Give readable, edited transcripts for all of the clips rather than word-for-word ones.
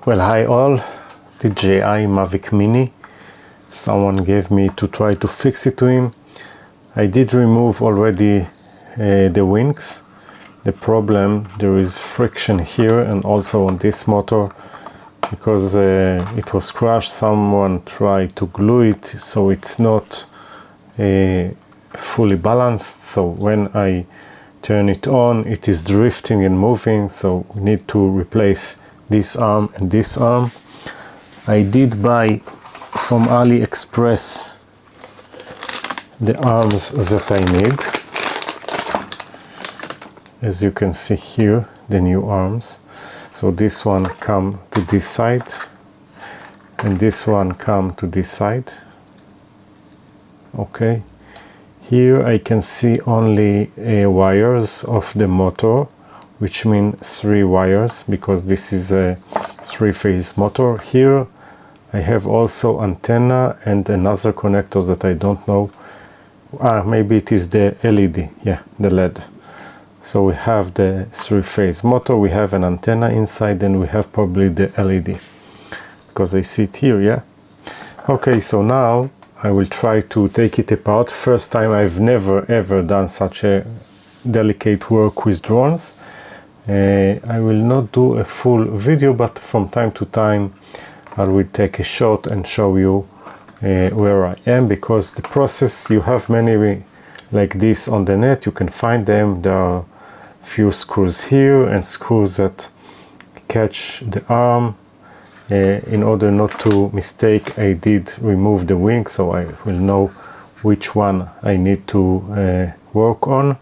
Well, hi all, DJI Mavic Mini. Someone gave me to try to fix it to him. I did remove already the wings. The problem, there is friction here and also on this motor because it was crushed. Someone tried to glue it so it's not fully balanced. So when I turn it on, it is drifting and moving, so we need to replace this arm and this arm. I did buy from AliExpress the arms that I need. As you can see here, the new arms. So this one come to this side and this one come to this side. Okay. Here I can see only wires of the motor, which means 3 wires because this is a 3-phase motor. Here I have also antenna and another connector that I don't know. Maybe it is the LED, yeah, the LED. So we have the 3-phase motor, we have an antenna inside, and we have probably the LED because I see it here, yeah. Okay, so now I will try to take it apart. First time, I've never ever done such a delicate work with drones. I will not do a full video, but from time to time I will take a shot and show you where I am, because the process, you have many like this on the net, you can find them. There are a few screws here and screws that catch the arm. In order not to mistake, I did remove the wing, so I will know which one I need to work on.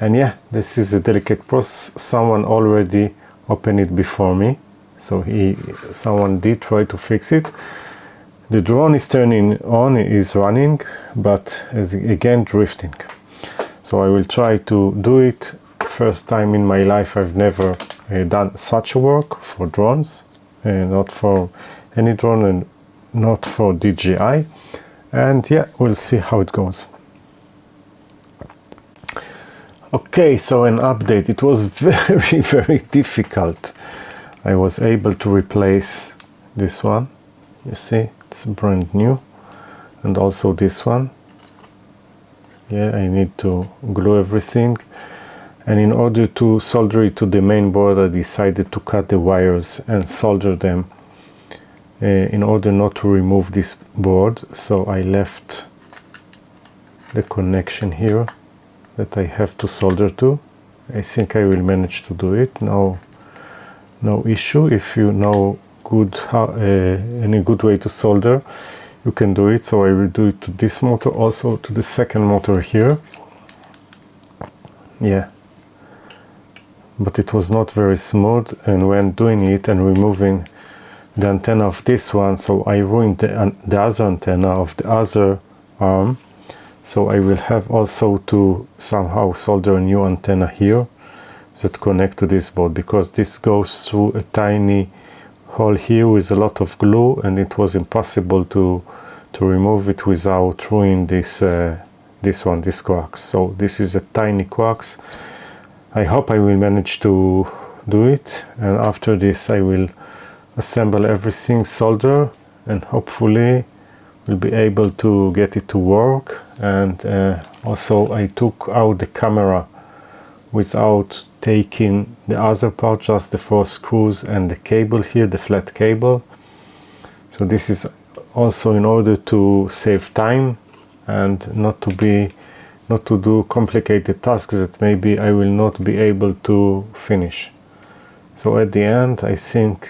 And yeah, this is a delicate process. Someone already opened it before me, so someone did try to fix it. The drone is turning on, is running, but is again drifting. So I will try to do it. First time in my life, I've never done such work for drones. Not for any drone and not for DJI, and yeah, we'll see how it goes. Okay, so an update. It was very difficult. I was able to replace this one, you see, it's brand new, and also this one. Yeah, I need to glue everything. And in order to solder it to the main board, I decided to cut the wires and solder them in order not to remove this board. So I left the connection here that I have to solder to. I think I will manage to do it. No issue. If you know any good way to solder, you can do it. So I will do it to this motor, also to the second motor here. Yeah. But it was not very smooth, and when doing it and removing the antenna of this one, so I ruined the other antenna of the other arm. So I will have also to somehow solder a new antenna here that connect to this board, because this goes through a tiny hole here with a lot of glue, and it was impossible to remove it without ruining this coax. So this is a tiny coax. I hope I will manage to do it, and after this I will assemble everything, solder, and hopefully will be able to get it to work. And also I took out the camera without taking the other part, just the 4 screws and the cable here, the flat cable. So this is also in order to save time and not to do complicated tasks that maybe I will not be able to finish. So at the end, I think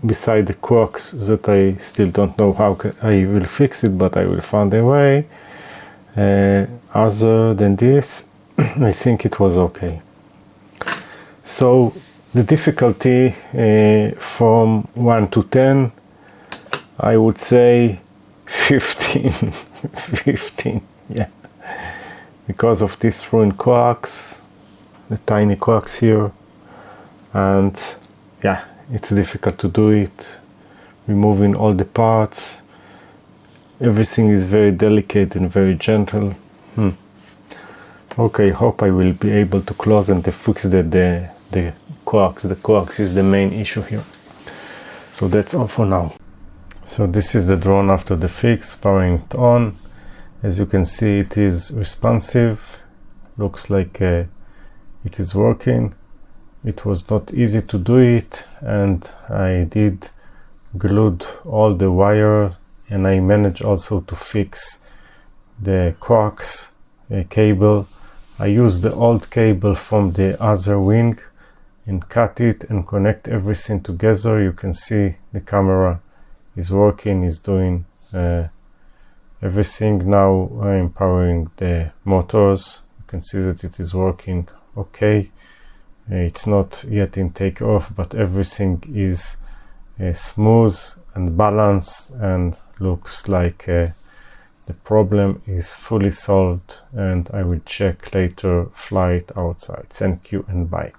beside the quirks that I still don't know how I will fix it, but I will find a way. Other than this, I think it was okay. So the difficulty from 1 to 10, I would say 15. 15. Yeah, because of this ruined coax, the tiny coax here, and yeah, it's difficult to do it, removing all the parts. Everything is very delicate and very gentle. Okay, hope I will be able to close and fix the coax. The coax is the main issue here. So that's all for now. So this is the drone after the fix, powering it on. As you can see, it is responsive. Looks like it is working. It was not easy to do it, and I did glued all the wire, and I managed also to fix the coax cable. I used the old cable from the other wing and cut it and connect everything together. You can see the camera is working, is doing everything. Now I'm powering the motors. You can see that it is working okay. It's not yet in takeoff, but everything is smooth and balanced, and looks like the problem is fully solved, and I will check later, fly it outside. Thank you and bye.